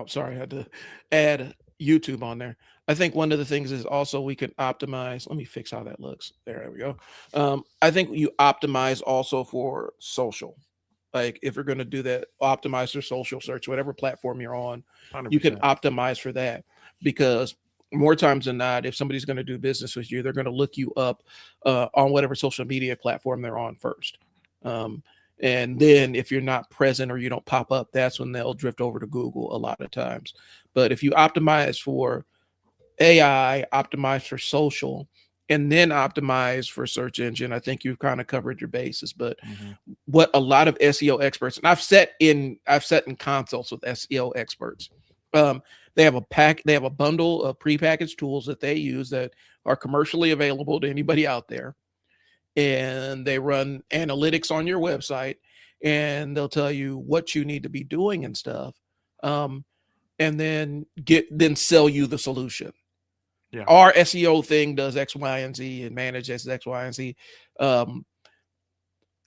sorry, I had to add YouTube on there. I think one of the things is also we can optimize. Let me fix how that looks. There we go. I think you optimize also for social. Like if you're going to do that, optimize for social search, whatever platform you're on, you can 100%. optimize for that because more times than not, if somebody's going to do business with you, they're going to look you up on whatever social media platform they're on first. Um, and then if you're not present or you don't pop up, that's when they'll drift over to Google a lot of times. But if you optimize for AI, optimize for social, and then optimize for search engine, I think you've kind of covered your bases. But Hmm. what a lot of SEO experts, and I've sat in consults with SEO experts. Um, they have a bundle of prepackaged tools that they use that are commercially available to anybody out there, and they run analytics on your website, and they'll tell you what you need to be doing and stuff, um, and then sell you the solution. Yeah. Our SEO thing does X, Y, and Z and manages X, Y, and Z. Um,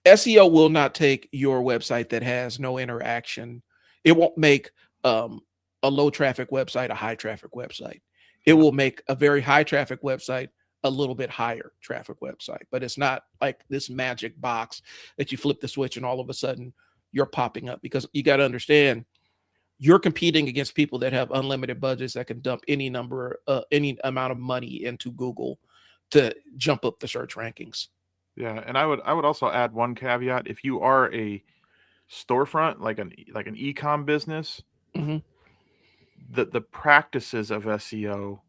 SEO will not take your website that has no interaction. It won't make um, a low traffic website a high traffic website. It Yeah. will make a very high traffic website a little bit higher traffic website, but it's not like this magic box that you flip the switch and all of a sudden you're popping up, because you got to understand you're competing against people that have unlimited budgets that can dump any amount of money into Google to jump up the search rankings. Yeah. And I would also add one caveat. If you are a storefront, like an e-com business, Hmm. the practices of SEO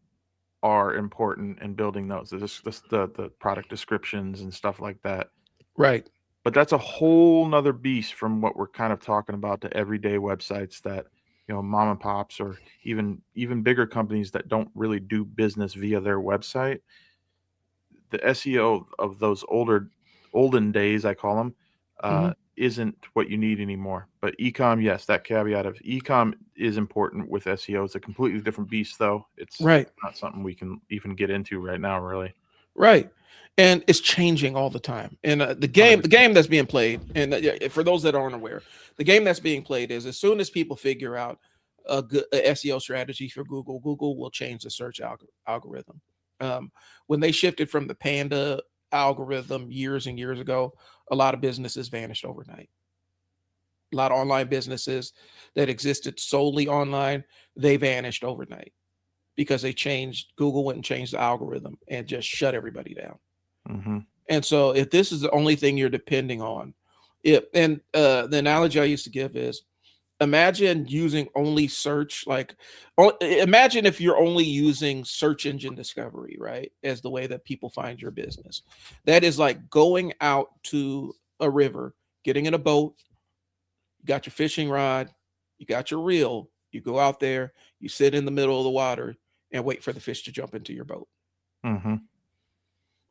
are important in building those. The product descriptions and stuff like that. Right. But that's a whole nother beast from what we're kind of talking about, to everyday websites that, mom and pops, or even bigger companies that don't really do business via their website. The SEO of those olden days, I call them, Hmm. isn't what you need anymore. But ecom, yes, that caveat of ecom is important with SEO. It's a completely different beast, though. It's Right. not something we can even get into right now, really. Right. And it's changing all the time. And the Hundred game, the percent. game that's being played, and yeah, for those that aren't aware, the game that's being played is as soon as people figure out a SEO strategy for Google, Google will change the search algorithm. Um, when they shifted from the Panda algorithm years and years ago, a lot of businesses vanished overnight. A lot of online businesses that existed solely online, they vanished overnight because they changed. Google went and changed the algorithm and just shut everybody down. Mm-hmm. And so if this is the only thing you're depending on, the analogy I used to give is imagine using only search, like imagine if you're only using search engine discovery, right, as the way that people find your business. That is like going out to a river, getting in a boat, you got your fishing rod, you got your reel, you go out there, you sit in the middle of the water and wait for the fish to jump into your boat. Mm-hmm.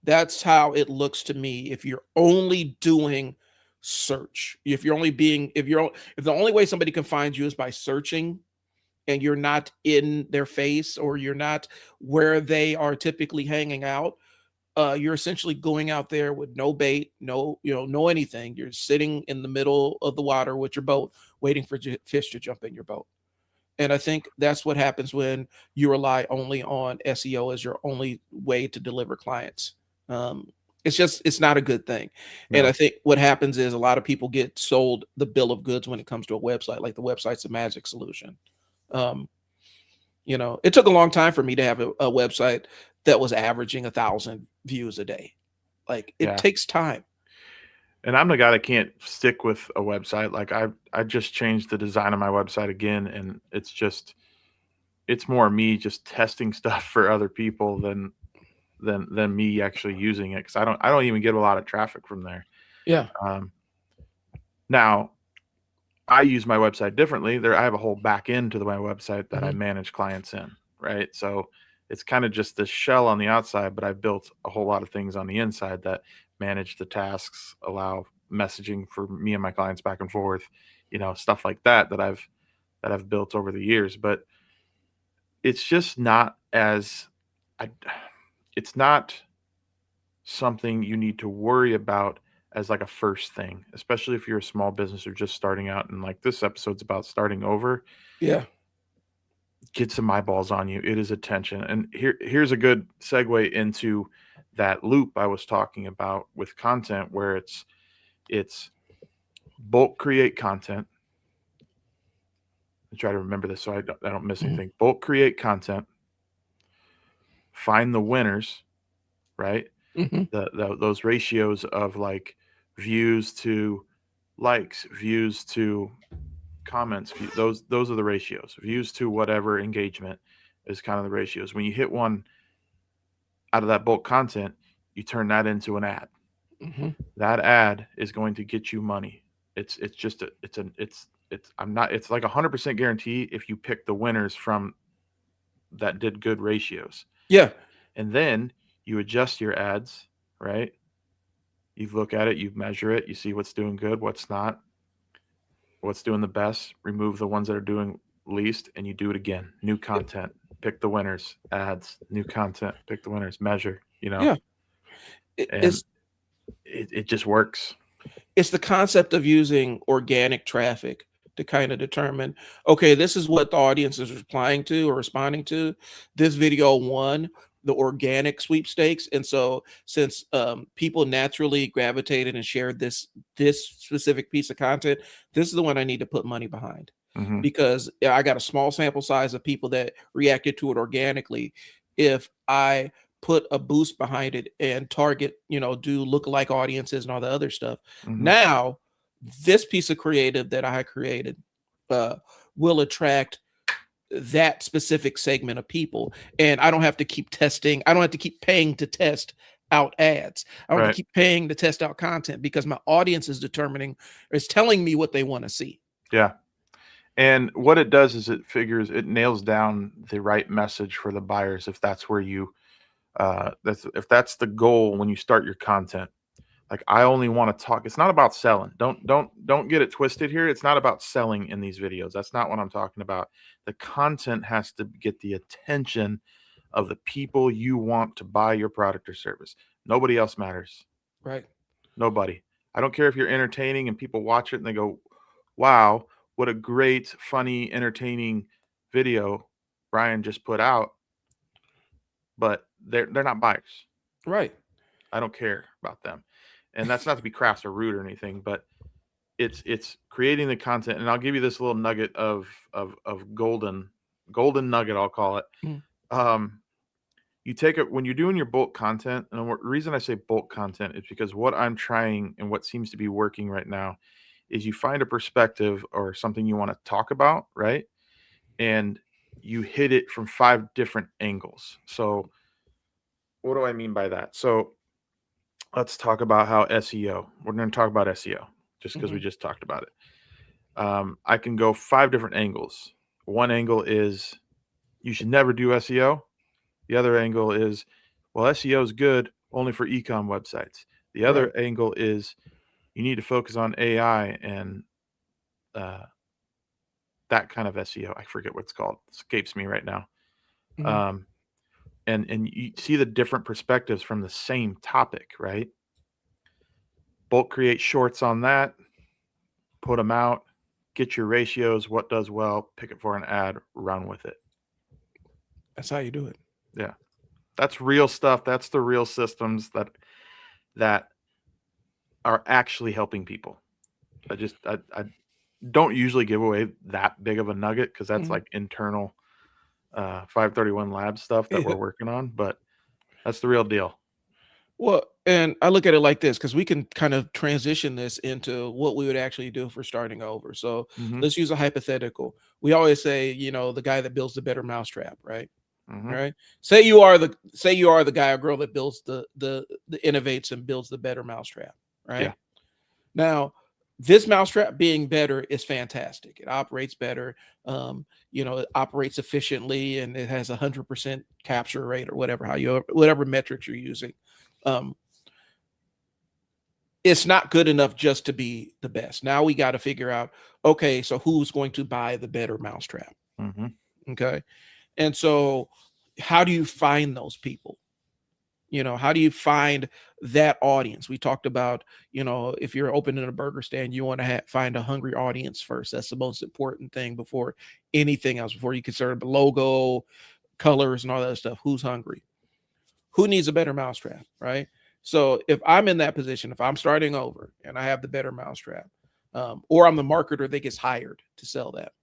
That's how it looks to me if you're only doing search. If the only way somebody can find you is by searching and you're not in their face or you're not where they are typically hanging out, you're essentially going out there with no bait, no anything. You're sitting in the middle of the water with your boat, waiting for fish to jump in your boat. And I think that's what happens when you rely only on SEO as your only way to deliver clients. Um, it's not a good thing. And I No. think what happens is a lot of people get sold the bill of goods when it comes to a website, like the website's a magic solution. Um, it took a long time for me to have a website that was averaging 1,000 views a day. Like it Yeah. takes time. And I'm the guy that can't stick with a website. Like I just changed the design of my website again, and it's more me just testing stuff for other people than me actually using it, because I don't even get a lot of traffic from there. Yeah. Um, Now I use my website differently. I have a whole back end to my website that I Hmm. manage clients in, right? So it's kind of just this shell on the outside, but I've built a whole lot of things on the inside that manage the tasks, allow messaging for me and my clients back and forth, stuff like that I've built over the years. But it's just not as I it's not something you need to worry about as like a first thing, especially if you're a small business or just starting out. And like this episode's about starting over. Yeah. get some eyeballs on you. It is attention. And here's a good segue into that loop I was talking about with content, where it's bulk create content. I try to remember this so I don't miss anything. Bulk create content, find the winners, right? Those ratios of like views to likes, views to comments, those are the ratios. Views to whatever engagement is kind of the ratios. When you hit one out of that bulk content, you turn that into an ad. That ad is going to get you money. It's like 100% guarantee if you pick the winners from that did good ratios. Yeah. And then you adjust your ads, right? You look at it, you measure it, you see what's doing good, what's not, what's doing the best, remove the ones that are doing least, and you do it again. New content, pick the winners, ads, new content, pick the winners, measure, Yeah. It just works. It's the concept of using organic traffic to kind of determine, okay, this is what the audience is replying to or responding to. This video won the organic sweepstakes, and so since people naturally gravitated and shared this specific piece of content, this is the one I need to put money behind, because I got a small sample size of people that reacted to it organically. If I put a boost behind it and target, do lookalike audiences and all the other stuff, now this piece of creative that I created will attract that specific segment of people, and I don't have to keep testing. I don't have to keep paying to test out ads. I don't have to keep paying to test out content, because my audience is telling me what they want to see. Yeah. And what it does is it nails down the right message for the buyers. If that's where you, if that's the goal when you start your content. Like, I only want to talk. It's not about selling. Don't get it twisted here. It's not about selling in these videos. That's not what I'm talking about. The content has to get the attention of the people you want to buy your product or service. Nobody else matters. Right. Nobody. I don't care if you're entertaining and people watch it and they go, wow, what a great, funny, entertaining video Brian just put out. But they're not buyers. Right. I don't care about them. And that's not to be crass or rude or anything, but it's creating the content. And I'll give you this little nugget of golden nugget, I'll call it. You take it when you're doing your bulk content, and the reason I say bulk content is because what I'm trying and what seems to be working right now is you find a perspective or something you want to talk about, right? And you hit it from 5 different angles. So what do I mean by that? So let's talk about how SEO. We're going to talk about SEO just because we just talked about it. I can go 5 different angles. One angle is you should never do SEO. The other angle is, well, SEO is good only for e-com websites. The other angle is you need to focus on AI and that kind of SEO. I forget what it's called. It escapes me right now. And you see the different perspectives from the same topic, right? Bulk create shorts on that, put them out, get your ratios, what does well, pick it for an ad, run with it. That's how you do it. Yeah. That's real stuff. That's the real systems that are actually helping people. I don't usually give away that big of a nugget because that's like internal 531 lab stuff that we're working on, but that's the real deal. Well, and I look at it like this, because we can kind of transition this into what we would actually do if we're starting over. So let's use a hypothetical. We always say, the guy that builds the better mousetrap, right? Right. Say you are the guy or girl that builds the innovates and builds the better mousetrap, right? Yeah. Now, this mousetrap being better is fantastic. It operates better. It operates efficiently, and it has 100% capture rate or whatever metrics you're using. It's not good enough just to be the best. Now we got to figure out, okay, so who's going to buy the better mousetrap? Okay. And so how do you find those people? You know, how do you find that audience? We talked about, you know, if you're opening a burger stand, you want to find a hungry audience first. That's the most important thing before anything else, before you consider the logo, colors, and all that stuff. Who's hungry? Who needs a better mousetrap, right? So if I'm in that position, if I'm starting over and I have the better mousetrap, or I'm the marketer that gets hired to sell that,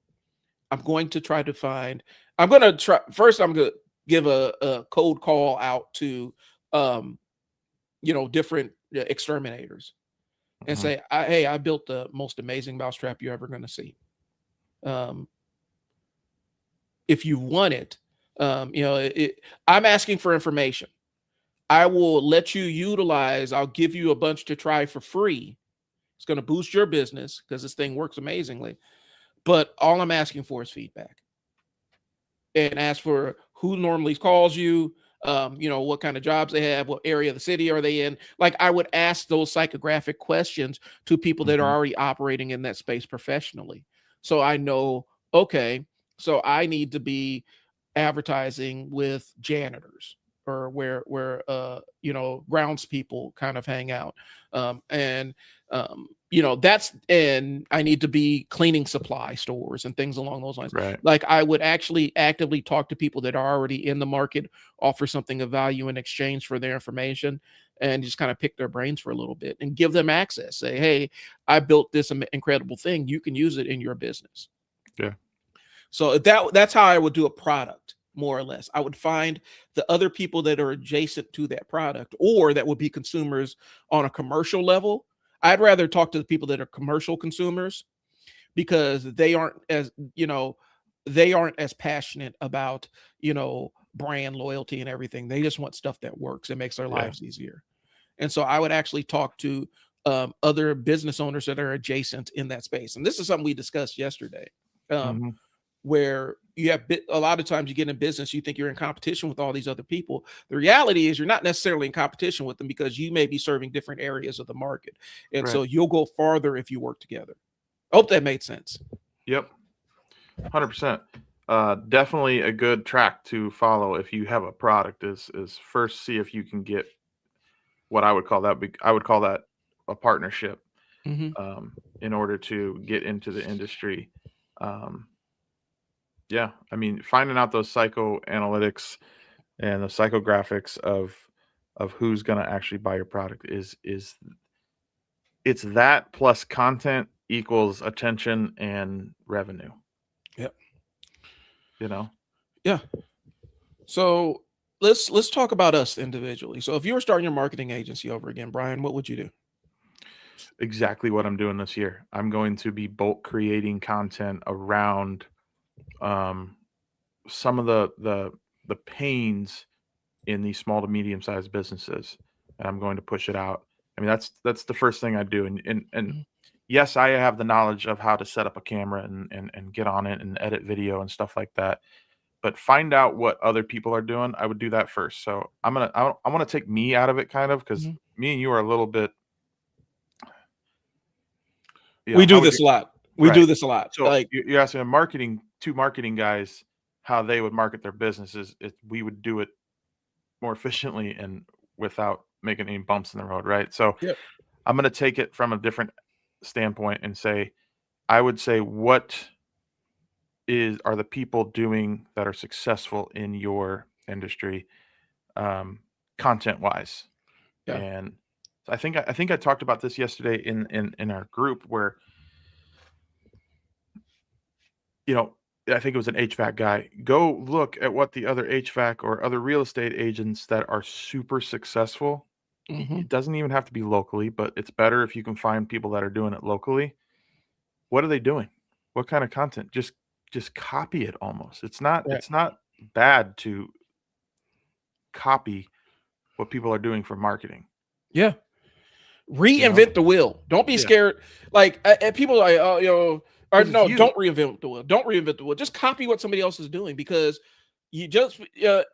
I'm going to try to find, I'm going to try, first, I'm going to give a cold call out to, um, you know, different exterminators and Mhm. say, hey, I built the most amazing mousetrap you're ever going to see. Um, if you want it, you know, I'm asking for information. I will let you utilize, I'll give you a bunch to try for free. It's going to boost your business because this thing works amazingly. But all I'm asking for is feedback, and ask for who normally calls you, you know, what kind of jobs they have, what area of the city are they in. Like, I would ask those psychographic questions to people that are Mhm. already operating in that space professionally. So I know, okay, so I need to be advertising with janitors, or where you know, grounds people kind of hang out, and you know, that's, and I need to be cleaning supply stores and things along those lines. Right. Like, I would actually actively talk to people that are already in the market, offer something of value in exchange for their information, and just kind of pick their brains for a little bit and give them access. Say, hey, I built this incredible thing, you can use it in your business. Yeah. So that's how I would do a product, more or less. I would find the other people that are adjacent to that product, or that would be consumers on a commercial level. I'd rather talk to the people that are commercial consumers, because they aren't as, you know, they aren't as passionate about, you know, brand loyalty and everything. They just want stuff that works and makes their Yeah. lives easier. And so I would actually talk to other business owners that are adjacent in that space. And this is something we discussed yesterday. Um, Mhm. where you have a lot of times you get in business, you think you're in competition with all these other people. The reality is you're not necessarily in competition with them, because you may be serving different areas of the market. And Right. so you'll go farther if you work together. I hope that made sense. Yep. 100%. Definitely a good track to follow if you have a product is first see if you can get what I would call that I would call that a partnership, Hmm. in order to get into the industry. Um, yeah, I mean, finding out those psychoanalytics and the psychographics of who's going to actually buy your product is it's that plus content equals attention and revenue, Yeah. you know? Yeah. So let's talk about us individually. So if you were starting your marketing agency over again, Brian, what would you do? Exactly what I'm doing this year. I'm going to be bulk creating content around um, some of the pains in these small to medium sized businesses, and I'm going to push it out. I mean, that's the first thing I do. And Mhm. yes, I have the knowledge of how to set up a camera and get on it and edit video and stuff like that. But find out what other people are doing. I would do that first. So I want to take me out of it, kind of, because Mhm. me and you are a little bit, We how do would you, this a lot. We right? do this a lot. So Like, you're asking two marketing guys how they would market their businesses. We would do it more efficiently and without making any bumps in the road, right? So yeah. I'm going to take it from a different standpoint and say, I would say, what are the people doing that are successful in your industry, um, content wise? Yeah. And I think I talked about this yesterday in our group where, you know, I think it was an HVAC guy. Go look at what the other HVAC or other real estate agents that are super successful. Hmm. It doesn't even have to be locally, but it's better if you can find people that are doing it locally. What are they doing? What kind of content? Just copy it almost. Right. It's not bad to copy what people are doing for marketing, Yeah. you know? Reinvent the wheel. Don't be Yeah, scared. Like, and people are like, oh, you know, or because it's no, you. don't reinvent the wheel. Don't reinvent the wheel. Just copy what somebody else is doing, because you just, you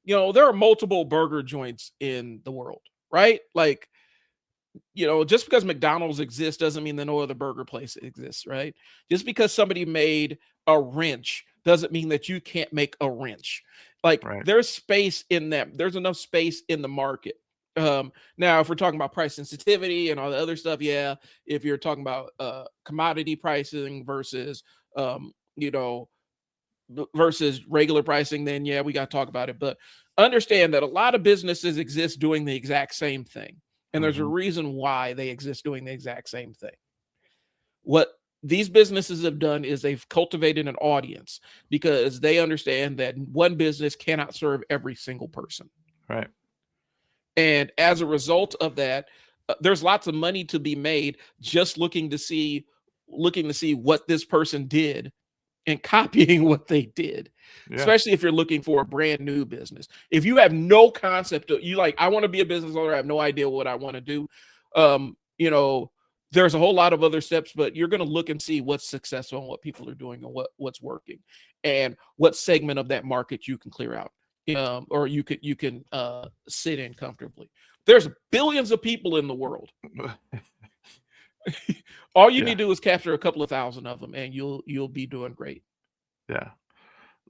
know, there are multiple burger joints in the world, right? Like, you know, just because McDonald's exists doesn't mean that no other burger place exists, right? Just because somebody made a wrench doesn't mean that you can't make a wrench. Like Right. there's space in them. There's enough space in the market. Now, if we're talking about price sensitivity and all the other stuff, yeah. If you're talking about commodity pricing versus you know versus regular pricing, then yeah, we got to talk about it. But understand that a lot of businesses exist doing the exact same thing, and there's a Hmm. reason why they exist doing the exact same thing. What these businesses have done is they've cultivated an audience because they understand that one business cannot serve every single person. Right. And as a result of that, there's lots of money to be made just looking to see what this person did and copying what they did, Yeah. especially if you're looking for a brand new business. If you have no concept of, you like, I want to be a business owner, I have no idea what I want to do. You know, there's a whole lot of other steps, but you're going to look and see what's successful and what people are doing and what's working and what segment of that market you can clear out. Or you can sit in comfortably. There's billions of people in the world. All you Yeah. need to do is capture a couple of thousand of them, and you'll be doing great. Yeah.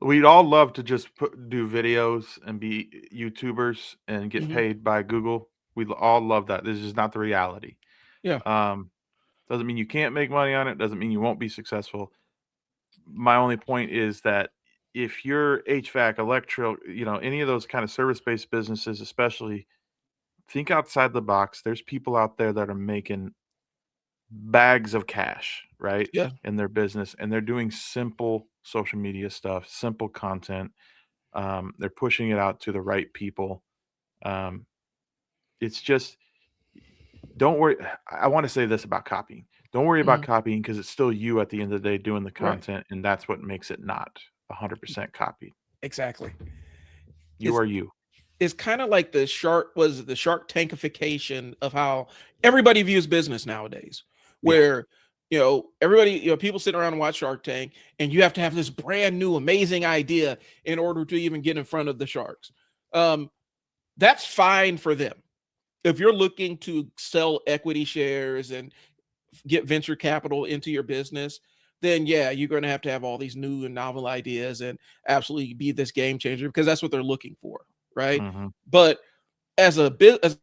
We'd all love to just do videos and be YouTubers and get Mhm. paid by Google. We all love that. This is not the reality. Yeah. Um, doesn't mean you can't make money on it. Doesn't mean you won't be successful. My only point is that if you're HVAC, electro, any of those kind of service-based businesses, especially, think outside the box. There's people out there that are making bags of cash, right, Yeah. in their business, and they're doing simple social media stuff, simple content. They're pushing it out to the right people. Um, it's just don't worry. I want to say this about copying. Don't worry about Mhm. copying because it's still you at the end of the day doing the Right. content, and that's what makes it not 100% copied. Exactly. You It's are you. it's kind of like the Shark Tankification of how everybody views business nowadays, Yeah. where everybody, people sit around and watch Shark Tank, and you have to have this brand new amazing idea in order to even get in front of the sharks. Um, that's fine for them. If you're looking to sell equity shares and get venture capital into your business, then yeah, you're going to have all these new and novel ideas and absolutely be this game changer because that's what they're looking for, right? Hmm. But as a bit, as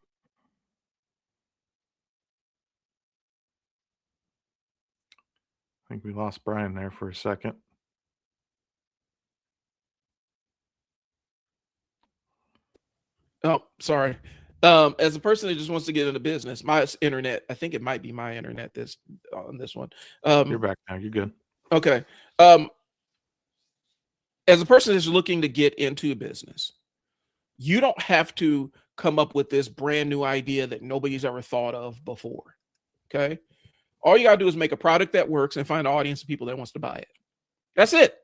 I think we lost Brian there for a second. oh, sorry, as a person that just wants to get into business, my internet, I think it might be my internet this on this one. You're Um, back now. You're good. okay, um, as a person that's looking to get into a business, you don't have to come up with this brand new idea that nobody's ever thought of before. Okay. All you got to do is make a product that works and find an audience of people that wants to buy it. That's it.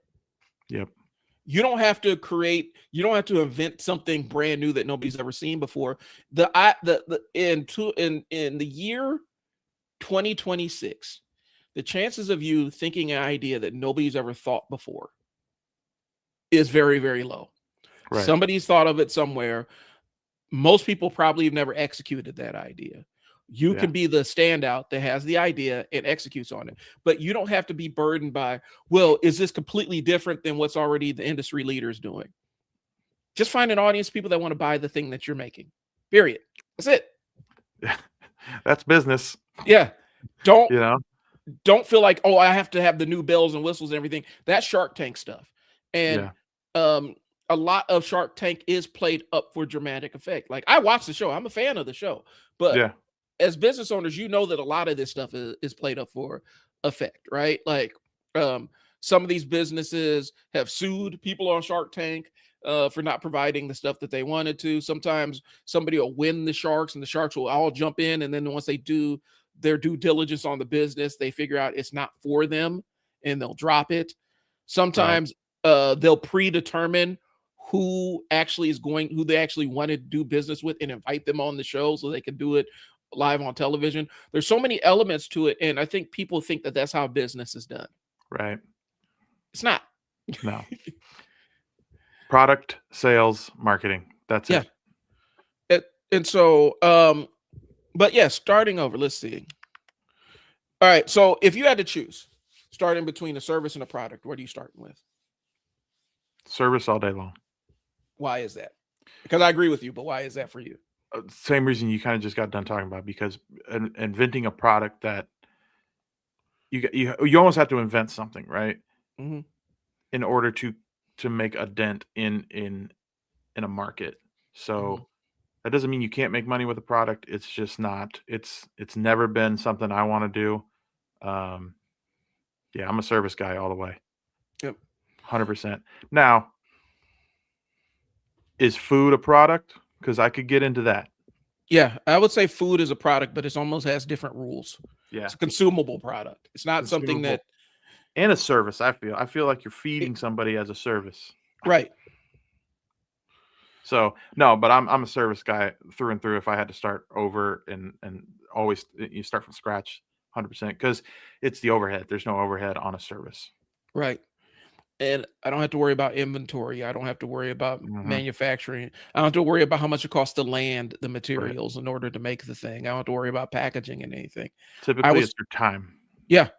Yep. You don't have to you don't have to invent something brand new that nobody's ever seen before. In the year 2026, the chances of you thinking an idea that nobody's ever thought before is very, very low. Right. Somebody's thought of it somewhere. Most people probably have never executed that idea. You Yeah. can be the standout that has the idea and executes on it, but you don't have to be burdened by, well, is this completely different than what's already the industry leaders doing? Just find an audience of people that want to buy the thing that you're making. Period. That's it. Yeah. That's business. Yeah. Don't You know. don't feel like, oh, I have to have the new bells and whistles and everything. That's Shark Tank stuff. And Yeah. um a lot of Shark Tank is played up for dramatic effect. Like I watch the show. I'm a fan of the show. But Yeah. as business owners, you know that a lot of this stuff is played up for effect, right? Like um, some of these businesses have sued people on Shark Tank for not providing the stuff that they wanted to. Sometimes somebody will win the sharks, and the sharks will all jump in, and then once they do their due diligence on the business, they figure out it's not for them, and they'll drop it. Right. Sometimes they'll predetermine who they actually want to do business with and invite them on the show so they can do it live on television. There's so many elements to it, and I think people think that that's how business is done. Right. It's not. No. Product, sales, marketing. That's Yeah. it. And so, but yeah, starting over. Let's see. All right. So if you had to choose, starting between a service and a product, what are you starting with? Service all day long. Why is that? Because I agree with you, but why is that for you? Same reason you kind of just got done talking about, because inventing a product that you almost have to invent something, right? Hmm. In order to make a dent in a market. Hmm. So that doesn't mean you can't make money with a product. It's just not. It's never been something I want to do. Yeah, I'm a service guy all the way, Yep. 100%. Now, is food a product? Because I could get into that. Yeah, I would say food is a product, but it almost has different rules. Yeah, It's a consumable product. It's not something that consumable and a service. I feel like you're it, feeding somebody as a service. right. So no, but I'm a service guy through and through. If I had to start over and always you start from scratch, 100%, because it's the overhead. There's no overhead on a service. Right. And I don't have to worry about inventory. I don't have to worry about Hmm. manufacturing. I don't have to worry about how much it costs to land the Right. materials in order to make the thing. I don't have to worry about packaging and anything. I Typically, was it's your time. Yeah,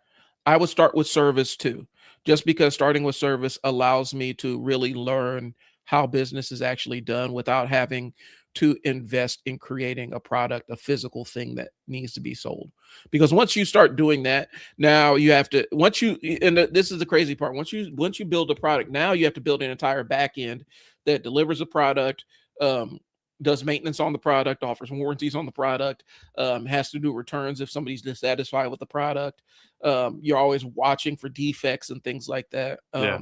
I would start with service too, just because starting with service allows me to really learn how business is actually done without having to invest in creating a product, a physical thing that needs to be sold. Because once you start doing that, now you have to this is the crazy part. Once you build a product, now you have to build an entire back end that delivers a product, um, does maintenance on the product, offers warranties on the product, has to do returns if somebody's dissatisfied with the product. You're always watching for defects and things like that. Yeah.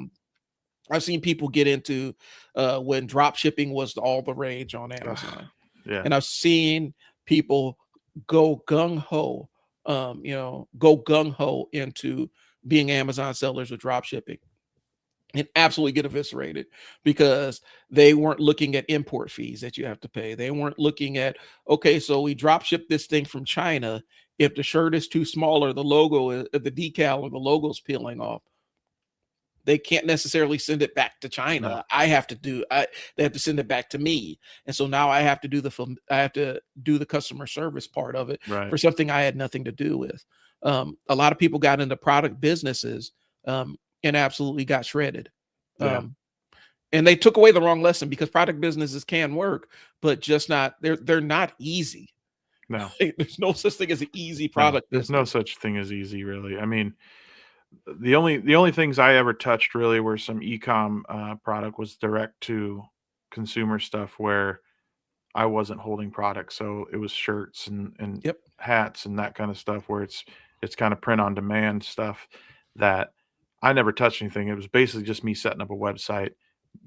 I've seen people get into when drop shipping was all the rage on Ugh, Amazon, yeah. and I've seen people go gung ho, go gung ho into being Amazon sellers with drop shipping and absolutely get eviscerated because they weren't looking at import fees that you have to pay. They weren't looking at, okay, so we drop ship this thing from China. If the shirt is too small or the the decal or the logo's peeling off, they can't necessarily send it back to No. China. They have to send it back to me. And so now I have to do the customer service part of it Right. for something I had nothing to do with. A lot of people got into product businesses um, and absolutely got shredded. Yeah. Um, and they took away the wrong lesson because product businesses can work, but just not they're not easy. No. There's no such thing as an easy No. product There's no business. such thing as easy, really. I mean, the only things I ever touched really were some e-com product, was direct to consumer stuff where I wasn't holding products. So it was shirts and Yep. hats and that kind of stuff where it's kind of print on demand stuff that I never touched anything. It was basically just me setting up a website,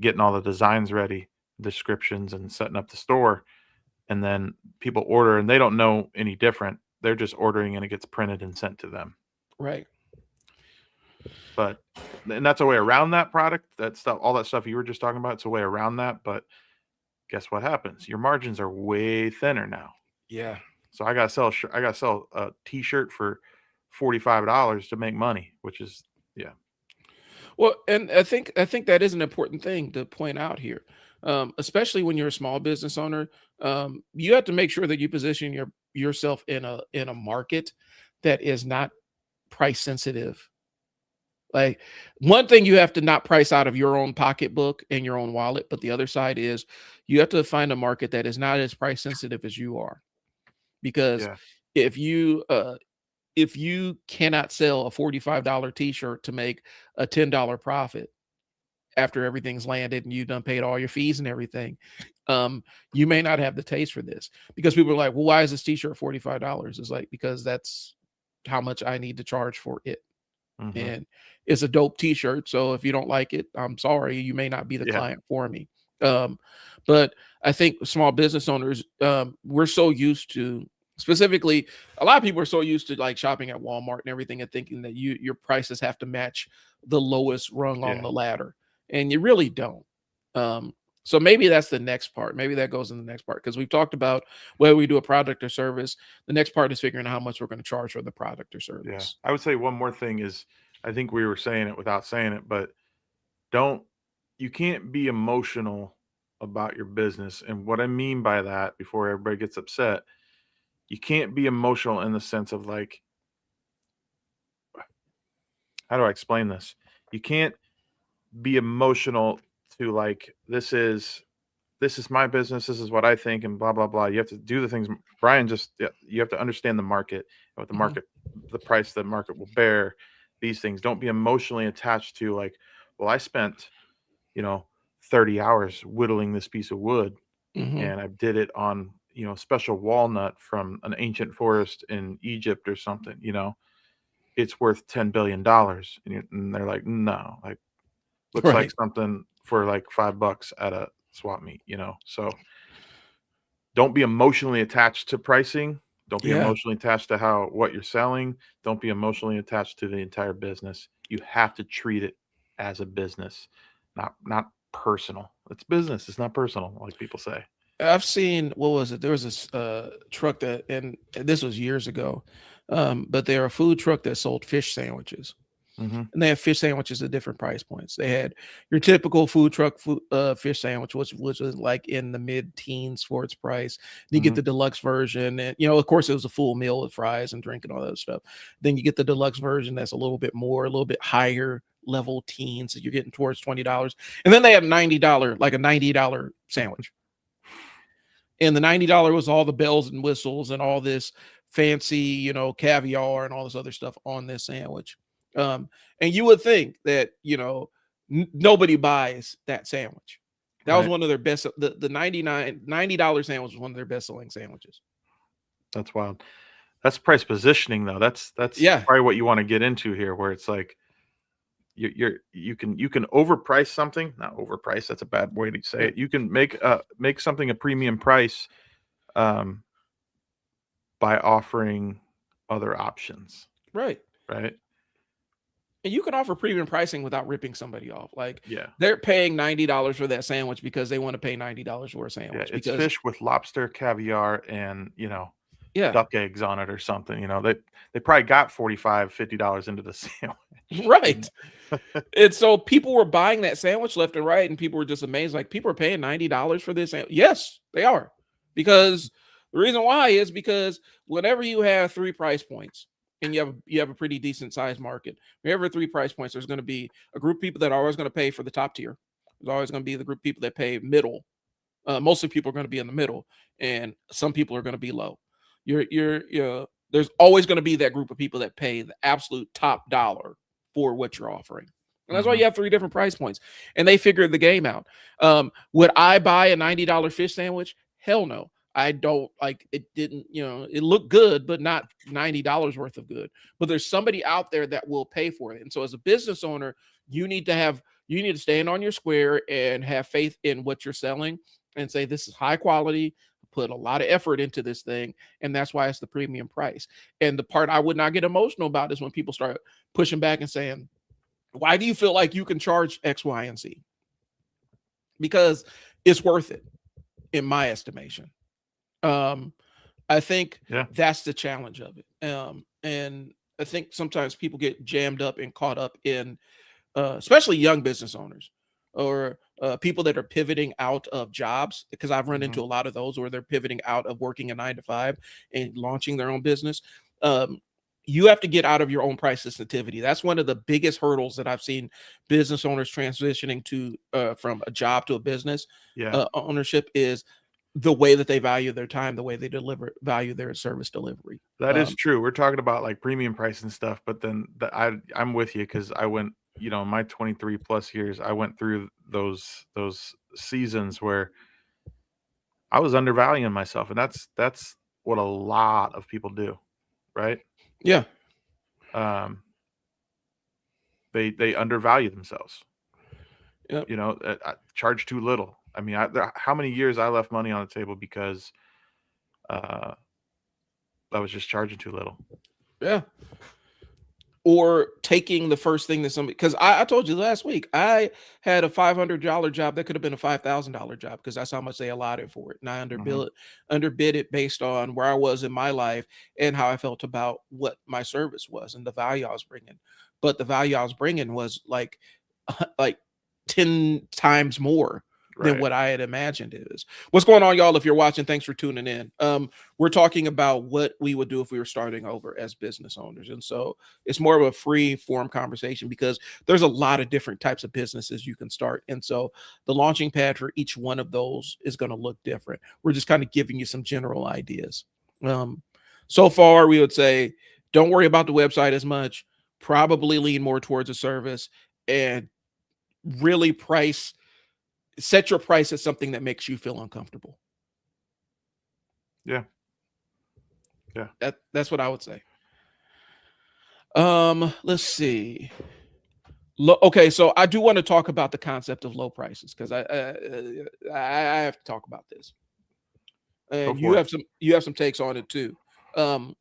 getting all the designs ready, descriptions, and setting up the store. And then people order and they don't know any different. They're just ordering and it gets printed and sent to them. Right. But and that's a way around that product, that stuff, all that stuff you were just talking about. It's a way around that. But guess what happens? Your margins are way thinner now. Yeah. So I gotta sell a T-shirt for $45 to make money, which is yeah, Well, and I think that is an important thing to point out here, especially when you're a small business owner. You have to make sure that you position yourself in a market that is not price sensitive. Like one thing you have to not price out of your own pocketbook and your own wallet, but the other side is you have to find a market that is not as price sensitive as you are. Because yeah, if you uh, if you cannot sell a $45 t-shirt to make a $10 profit after everything's landed and you've done paid all your fees and everything, you may not have the taste for this because people are like, well, why is this t-shirt $45? It's like, because that's how much I need to charge for it. hmm, And it's a dope t-shirt. So if you don't like it, I'm sorry, you may not be the yeah, client for me. Um, but I think small business owners, we're so used to, specifically, a lot of people are so used to like shopping at Walmart and everything and thinking that your prices have to match the lowest rung on yeah, the ladder, and you really don't. So maybe that's the next part. Maybe that goes in the next part because we've talked about whether we do a product or service. The next part is figuring out how much we're going to charge for the product or yeah. service. I would say one more thing is, I think we were saying it without saying it, but don't you can't be emotional about your business. And what I mean by that, before everybody gets upset, you can't be emotional in the sense of like, how do I explain this? You can't be emotional to like, this is this is my business, this is what I think, and blah blah blah. You have to do the things Brian just. Yeah, you have to understand the market, what the Mhm. market, the price the market will bear. These things. Don't be emotionally attached to like, well, I spent, you know, 30 hours whittling this piece of wood, Mhm. and I did it on, special walnut from an ancient forest in Egypt or something. It's worth $10 billion, and they're like, no, like looks like Right. something for like $5 at a swap meet. So don't be emotionally attached to pricing. Don't be Yeah. emotionally attached to what you're selling. Don't be emotionally attached to the entire business. You have to treat it as a business, not personal. It's business. It's not personal, like people say. I've seen, what was it? There was this truck that, and this was years ago, but they're a food truck that sold fish sandwiches. Hmm. And they have fish sandwiches at different price points. They had your typical food truck fish sandwich, which was like in the mid teens for its price. Then you get Hmm. the deluxe version, and of course, it was a full meal with fries and drink and all that stuff. Then you get the deluxe version that's a little bit more, a little bit higher level teens. So you're getting towards $20, and then they have $90, like a $90 sandwich, and the $90 was all the bells and whistles and all this fancy, caviar and all this other stuff on this sandwich. And you would think that, nobody buys that sandwich. That was Right. one of their best. The $90 sandwich was one of their best selling sandwiches. That's wild. That's price positioning, though. That's Yeah. probably what you want to get into here, where it's like you can overprice something. Not overprice. That's a bad way to say Yeah. it. You can make something a premium price, um, by offering other options, Right. right? And you can offer premium pricing without ripping somebody off. Like, Yeah. they're paying $90 for that sandwich because they want to pay $90 for a Yeah, sandwich it's because, fish with lobster, caviar, and, yeah, duck eggs on it or something. They probably got $45-50 into the sandwich. you right. know? And so people were buying that sandwich left and right, and people were just amazed. Like, people are paying $90 for this. Yes, they are. Because the reason why is because whenever you have three price points and you have a pretty decent sized market, whenever three price points, there's going to be a group of people that are always going to pay for the top tier. There's always going to be the group of people that pay middle. Mostly people are going to be in the middle, and some people are going to be low. There's always going to be that group of people that pay the absolute top dollar for what you're offering. And that's why Mhm. you have three different price points. And they figured the game out. Would I buy a $90 fish sandwich? Hell no. I don't. Like, it didn't, it looked good, but not $90 worth of good. But there's somebody out there that will pay for it. And so as a business owner, you need to stand on your square and have faith in what you're selling and say, this is high quality, put a lot of effort into this thing. And that's why it's the premium price. And the part I would not get emotional about is when people start pushing back and saying, why do you feel like you can charge X, Y, and Z? Because it's worth it, in my estimation. Um, I think Yeah. that's the challenge of it. And I think sometimes people get jammed up and caught up in, especially young business owners or people that are pivoting out of jobs, because I've run into Mhm. a lot of those where they're pivoting out of working a 9 to 5 and launching their own business. Um, you have to get out of your own price sensitivity. That's one of the biggest hurdles that I've seen business owners transitioning to, from a job to a business Yeah. ownership, is the way that they value their time, the way they value their service delivery. That is true. We're talking about like premium price and stuff, but then I'm with you because I went, my 23 plus years, I went through those seasons where I was undervaluing myself, and that's what a lot of people do, right? Yeah. Um, they undervalue themselves. Yep. I charge too little. I mean, how many years I left money on the table because uh, I was just charging too little. Yeah. Or taking the first thing that somebody, because I told you last week, I had a $500 job that could have been a $5,000 job because that's how much they allotted for it. And I Mhm. underbid it based on where I was in my life and how I felt about what my service was and the value I was bringing. But the value I was bringing was like 10 times more. than Right. what I had imagined it is. What's going on, y'all? If you're watching, thanks for tuning in. We're talking about what we would do if we were starting over as business owners. And so it's more of a free form conversation because there's a lot of different types of businesses you can start. And so the launching pad for each one of those is going to look different. We're just kind of giving you some general ideas. So far, we would say don't worry about the website as much, probably lean more towards a service and really set your price as something that makes you feel uncomfortable. Yeah. Yeah. That's what I would say. Let's see. Okay, so I do want to talk about the concept of low prices because I have to talk about this, Go and for it. you have some takes on it too. Um,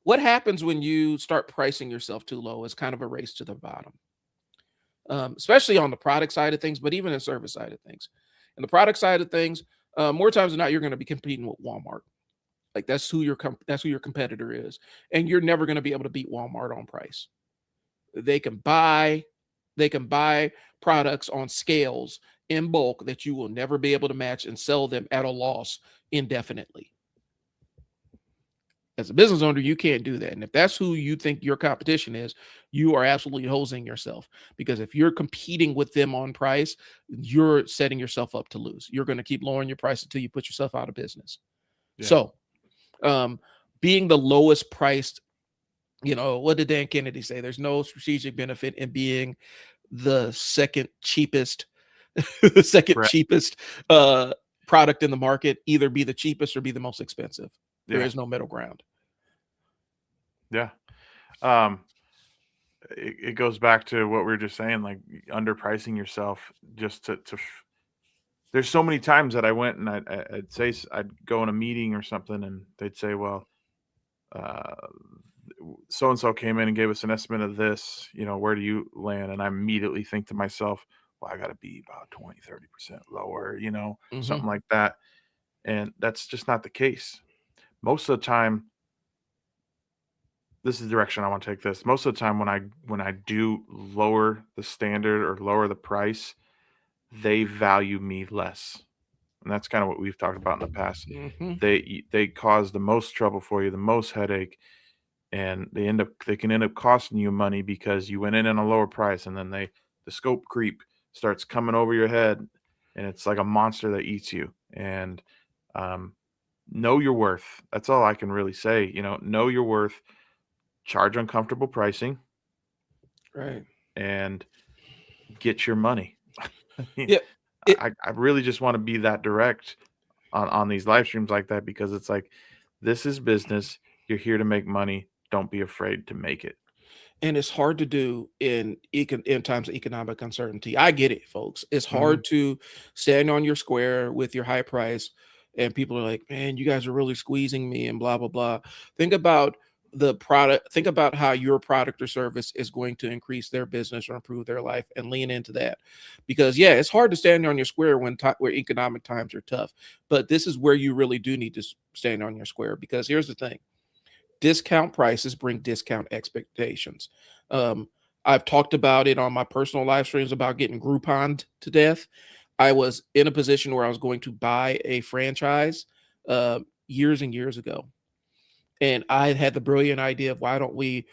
what happens when you start pricing yourself too low is kind of a race to the bottom, especially on the product side of things, but even the service side of things. And the product side of things, more times than not, you're going to be competing with Walmart. Like that's who your competitor is, and you're never going to be able to beat Walmart on price. They can buy they can buy products on scales in bulk that you will never be able to match and sell them at a loss indefinitely. As a business owner, you can't do that. And if that's who you think your competition is, you are absolutely hosing yourself because if you're competing with them on price, you're setting yourself up to lose. You're going to keep lowering your price until you put yourself out of business. Yeah. So, being the lowest priced, what did Dan Kennedy say? There's no strategic benefit in being the second cheapest, the second Right. cheapest product in the market. Either be the cheapest or be the most expensive. There Yeah. is no middle ground. Yeah. Um, it goes back to what we were just saying, like underpricing yourself just there's so many times that I went and I'd say I'd go in a meeting or something and they'd say, well, uh, so and so came in and gave us an estimate of this, where do you land? And I immediately think to myself, well, I got to be about 20, 30% lower, Mm-hmm. something like that. And that's just not the case. Most of the time, this is the direction I want to take this. Most of the time when I do lower the standard or lower the price, they value me less. And that's kind of what we've talked about in the past. Mm-hmm. They cause the most trouble for you, the most headache, and they can end up costing you money because you went in a lower price and then the scope creep starts coming over your head and it's like a monster that eats you. And um, know your worth. That's all I can really say. Know your worth, charge uncomfortable pricing, Right. and get your money. I mean, Yeah. It I really just want to be that direct on these live streams like that because it's like this is business. You're here to make money. Don't be afraid to make it. and it's hard to do in times of economic uncertainty. I get it, folks. It's Mhm. hard to stand on your square with your high price, and people are like, "Man, you guys are really squeezing me," and blah blah blah. Think about the product. Think about how your product or service is going to increase their business or improve their life, and lean into that. Because yeah, it's hard to stand on your square where economic times are tough. But this is where you really do need to stand on your square. Because here's the thing: discount prices bring discount expectations. Um, I've talked about it on my personal live streams about getting Groupon to death. I was in a position where I was going to buy a franchise years and years ago, and I had the brilliant idea of why don't we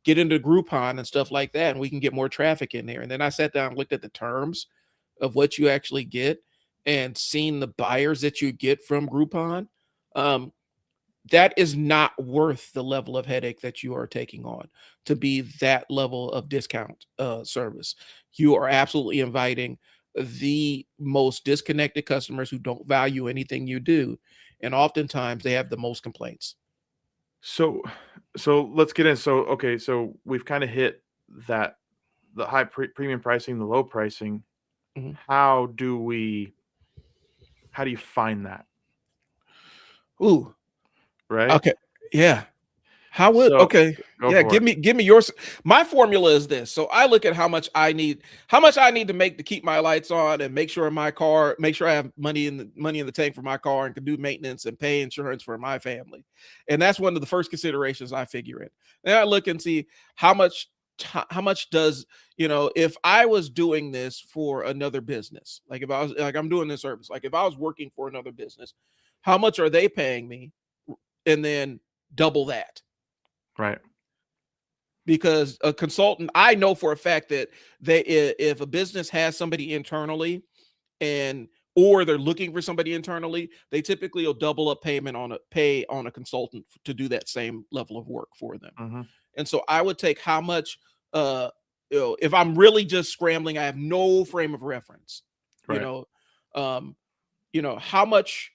get into Groupon and stuff like that, and we can get more traffic in there. And then I sat down and looked at the terms of what you actually get, and seen the buyers that you get from Groupon. Um, that is not worth the level of headache that you are taking on to be that level of discount service. You are absolutely inviting the most disconnected customers who don't value anything you do, and oftentimes they have the most complaints. So so let's get in. So okay, so we've kind of hit that the high premium pricing, the low pricing. Mhm. How do we how do you find that, Ooh, right? okay, yeah. How would So okay. go Yeah, for it. give me yours. My formula is this. So I look at how much I need to make to keep my lights on and make sure I have money in the tank for my car and can do maintenance and pay insurance for my family. And that's one of the first considerations I figure in. Then I look and see how much how much does, if I was doing this for another business, like if I was like, I'm doing this service, like if I was working for another business, how much are they paying me? And then double that. Right. Because a consultant, I know for a fact that if a business has somebody internally, and or they're looking for somebody internally, they typically will double up pay on a consultant to do that same level of work for them. Mm-hmm. And so I would take how much, uh if I'm really just scrambling, I have no frame of reference, you Right. know um how much,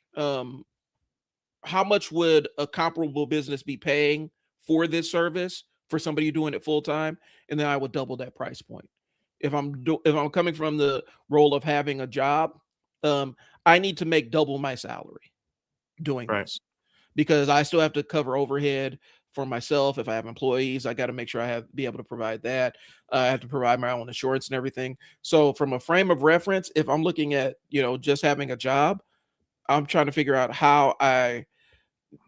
would a comparable business be paying for this service for somebody doing it full time, and then I would double that price point. If I'm coming from the role of having a job, um, I need to make double my salary doing Right. this, because I still have to cover overhead for myself. If I have employees, I got to make sure be able to provide that. I have to provide my own insurance and everything. So from a frame of reference, if I'm looking at, just having a job, I'm trying to figure out how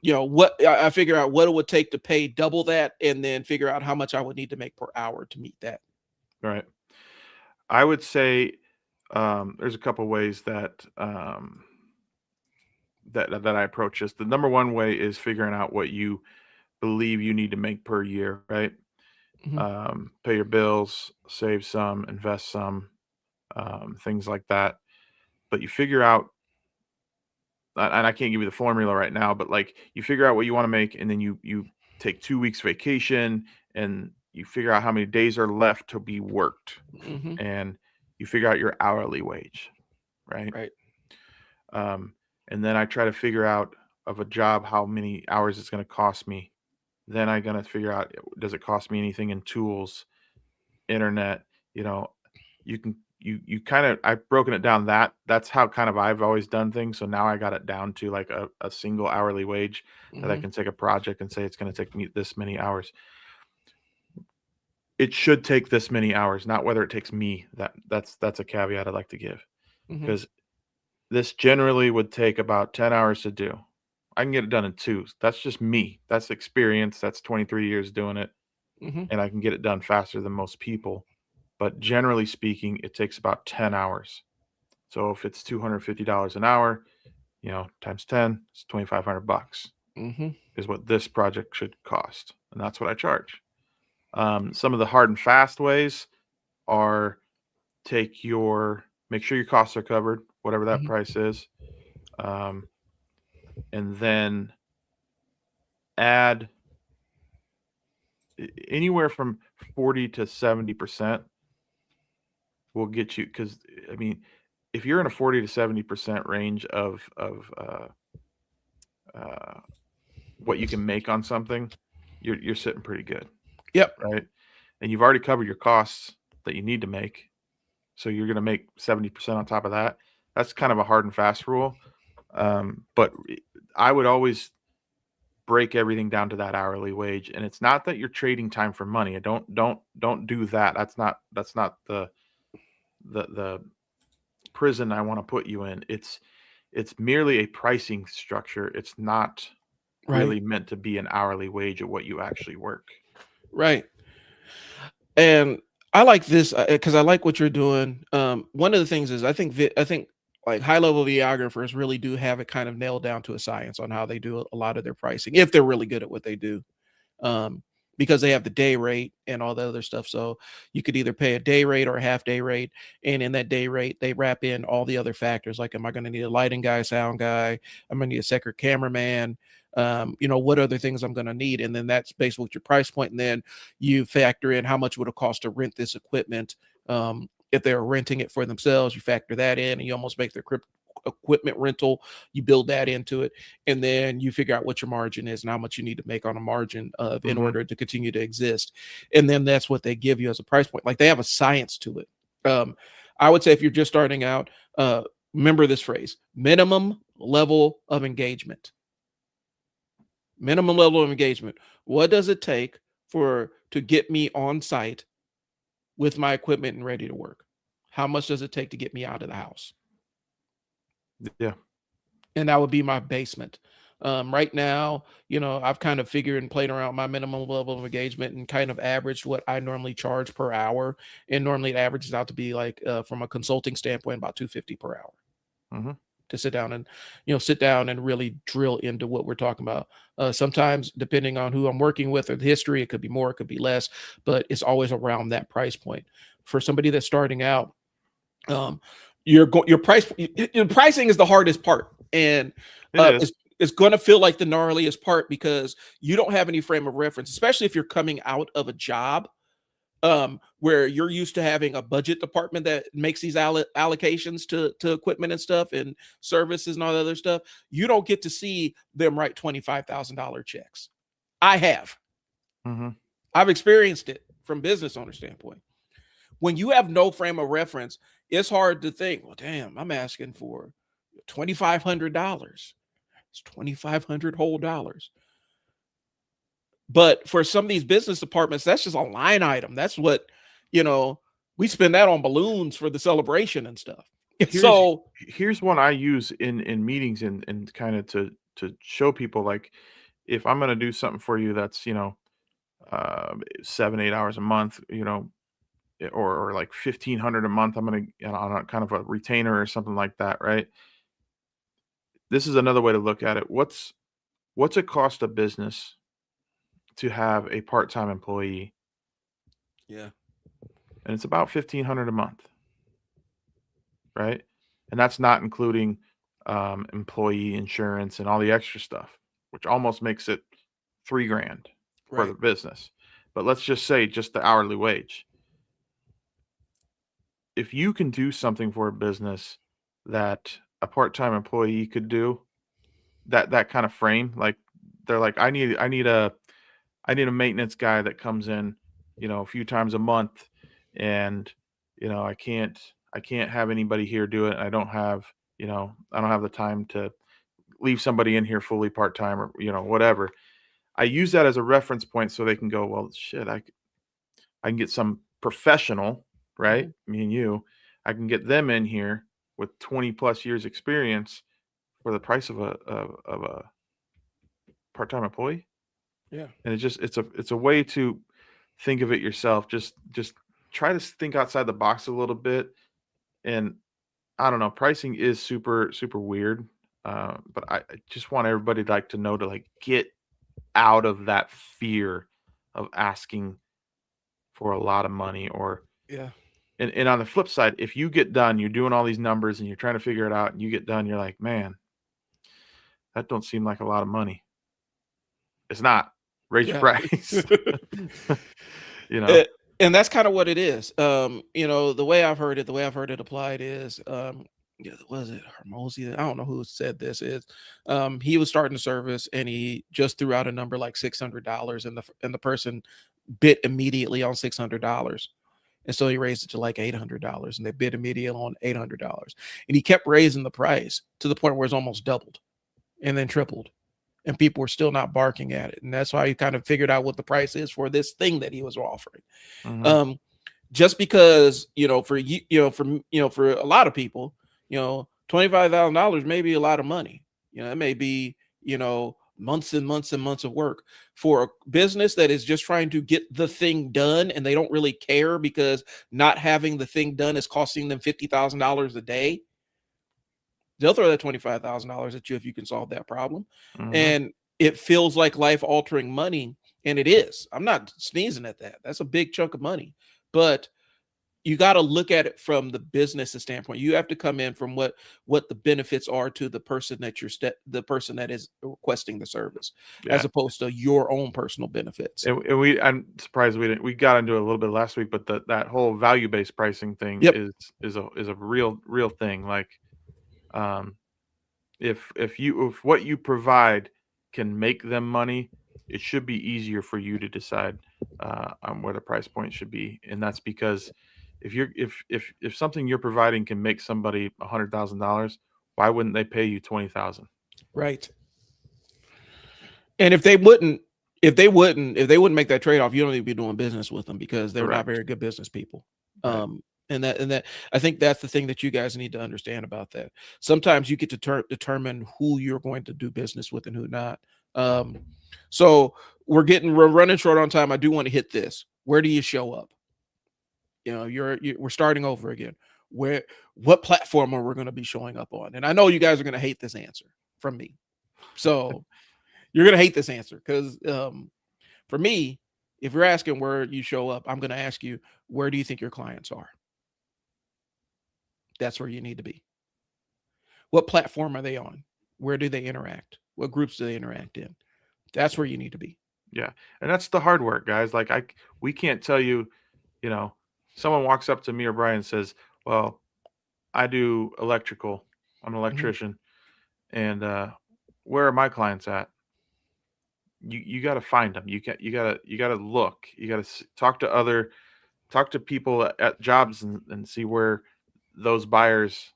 what I figure out what it would take to pay double that, and then figure out how much I would need to make per hour to meet that. Right. I would say there's a couple ways that I approach this. The number one way is figuring out what you believe you need to make per year, right? Mhm, Pay your bills, save some, invest some, things like that. But you figure out, and I can't give you the formula right now, but like you figure out what you want to make, and then you take 2 weeks vacation, and you figure out how many days are left to be worked, mhm, and you figure out your hourly wage, right? right. Um, and then I try to figure out of a job how many hours it's going to cost me. Then I gotta figure out, does it cost me anything in tools, internet? You know, you can you kind of I've broken it down that's how kind of I've always done things. So now I got it down to like a single hourly wage that I Mhm, can take a project and say it's going to take me this many hours. It should take this many hours, not whether it takes me. That's a caveat I'd like to give, mhm, because this generally would take about 10 hours to do. I can get it done in 2. That's just me. That's experience. That's 23 years doing it, mhm, and I can get it done faster than most people. But generally speaking, it takes about 10 hours. So if it's $250 an hour, times 10, it's 2,500 bucks mhm, is what this project should cost. And that's what I charge. Some of the hard and fast ways are make sure your costs are covered, whatever that mhm, price is. Um, and then add anywhere from 40 to 70% will get you, because I mean, if you're in a 40 to 70% range of what you can make on something, you're sitting pretty good, yep, right? And you've already covered your costs that you need to make, so you're going to make 70% on top of that. That's kind of a hard and fast rule. But I would always break everything down to that hourly wage, and it's not that you're trading time for money. I don't do that. That's not the prison I want to put you in. It's merely a pricing structure. It's not right, really meant to be an hourly wage of what you actually work. right. And I like this because I like what you're doing. One of the things is I think like high level videographers really do have it kind of nailed down to a science on how they do a lot of their pricing, if they're really good at what they do. um, because they have the day rate and all the other stuff. So you could either pay a day rate or a half day rate. And in that day rate, they wrap in all the other factors like, am I going to need a lighting guy, sound guy? I'm going to need a second cameraman. What other things I'm going to need. And then that's basically your price point. And then you factor in how much would it cost to rent this equipment. If they're renting it for themselves, you factor that in, and you almost make their equipment rental, you build that into it, and then you figure out what your margin is and how much you need to make on a margin of in Mhm. order to continue to exist. And then that's what they give you as a price point. Like they have a science to it. I would say if you're just starting out, remember this phrase: minimum level of engagement. Minimum level of engagement. What does it take to get me on site with my equipment and ready to work? How much does it take to get me out of the house? Yeah. And that would be my basement. Right now, I've kind of figured and played around my minimum level of engagement and kind of averaged what I normally charge per hour. And normally it averages out to be like, from a consulting standpoint, about 250 per hour Mhm. to sit down and really drill into what we're talking about. Sometimes, depending on who I'm working with or the history, it could be more, it could be less, but it's always around that price point. For somebody that's starting out, um, your pricing is the hardest part, and It is. it's going to feel like the gnarliest part because you don't have any frame of reference, especially if you're coming out of a job, where you're used to having a budget department that makes these allocations to equipment and stuff and services and all that other stuff. You don't get to see them write $25,000 checks. I have. Mhm. I've experienced it from business owner standpoint. When you have no frame of reference, it's hard to think, well, damn, I'm asking for $2,500. It's 2,500 whole dollars. But for some of these business departments, that's just a line item. That's what, we spend that on balloons for the celebration and stuff. Here's So, here's one I use in meetings and kind of to show people, like, if I'm gonna do something for you that's, 7, 8 hours a month, or like 1,500 a month, I'm gonna, on a kind of a retainer or something like that, right? This is another way to look at it. What's it cost a business to have a part-time employee? yeah, And it's about 1,500 a month, right? And that's not including employee insurance and all the extra stuff, which almost makes it 3 grand for the right. business. But let's just say just the hourly wage. If you can do something for a business that a part-time employee could do, that kind of frame, like, they're like, I need a maintenance guy that comes in, a few times a month, and I can't have anybody here do it. I don't have the time to leave somebody in here fully part time, or whatever. I use that as a reference point so they can go, well, shit, I can get some professional, right? Mhm. Me and you, I can get them in here with 20 plus years experience for the price of a part time employee. Yeah, And it's a way to think of it yourself. Just try to think outside the box a little bit. And I don't know, pricing is super super weird. But I just want everybody, like, to know to, like, get out of that fear of asking for a lot of money. Or yeah, and on the flip side, if you get done, you're doing all these numbers and you're trying to figure it out, and you get done, you're like, man, that don't seem like a lot of money. It's not. Raise your yeah. price. you know. Uh, and that's kind of what it is. The way I've heard it applied is, yeah, was it Hermosi? I don't know who said this. Is he was starting the service and he just threw out a number like $600, and the person bit immediately on $600. And so he raised it to like $800, and they bid immediately on $800. And he kept raising the price to the point where it's almost doubled and then tripled. And people were still not barking at it. And that's why he kind of figured out what the price is for this thing that he was offering. Mhm. Um, just because, for a lot of people, $25,000 may be a lot of money. It may be, months and months and months of work for a business that is just trying to get the thing done, and they don't really care because not having the thing done is costing them $50,000 a day. They'll throw that $25,000 at you if you can solve that problem. Mhm. And it feels like life altering money. And it is. I'm not sneezing at that. That's a big chunk of money. But you got to look at it from the business standpoint. You have to come in from what the benefits are to the person the person that is requesting the service, as Yeah. opposed to your own personal benefits. I'm surprised we got into it a little bit last week, but that whole value-based pricing thing Yep. is a real thing. Like, um, if what you provide can make them money, it should be easier for you to decide on where the price point should be. And that's because if something you're providing can make somebody $100,000, why wouldn't they pay you 20,000? Right. And if they wouldn't make that trade off, you don't need to be doing business with them because they're not Correct. very good business people. Right. And that I think that's the thing that you guys need to understand about that. Sometimes you get to determine who you're going to do business with and who not. Um, so we're running short on time. I do want to hit this. Where do you show up? We're starting over again. What platform are we going to be showing up on? And I know you guys are going to hate this answer from me. So you're going to hate this answer because for me, if you're asking where you show up, I'm going to ask you, where do you think your clients are? That's where you need to be. What platform are they on? Where do they interact? What groups do they interact in? That's where you need to be. Yeah. And that's the hard work, guys. Like we can't tell you, someone walks up to me or Brian and says, "Well, I do electrical. I'm an electrician, and where are my clients at?" You got to find them. You got to look. You got to talk to people at jobs and see where those buyers,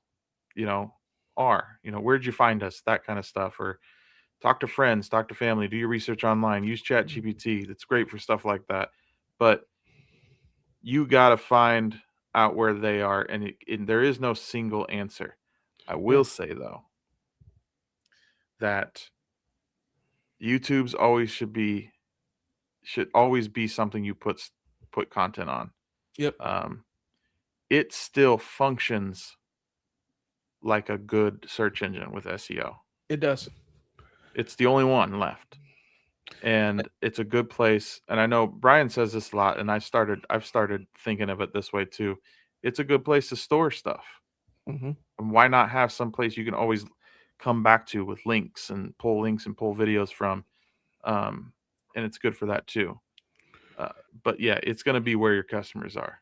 you know, are. Where'd you find us? That kind of stuff. Or talk to friends, talk to family, do your research online, use Chat GPT. That's great for stuff like that. But you got to find out where they are, and there is no single answer. I will say though that YouTube's should always be something you put content on. Yep. It still functions like a good search engine with SEO. It does. It's the only one left. And it's a good place. And I know Brian says this a lot, and I've started thinking of it this way too. It's a good place to store stuff. Mm-hmm. And why not have some place you can always come back to with links and pull videos from? And it's good for that too. But yeah, it's going to be where your customers are.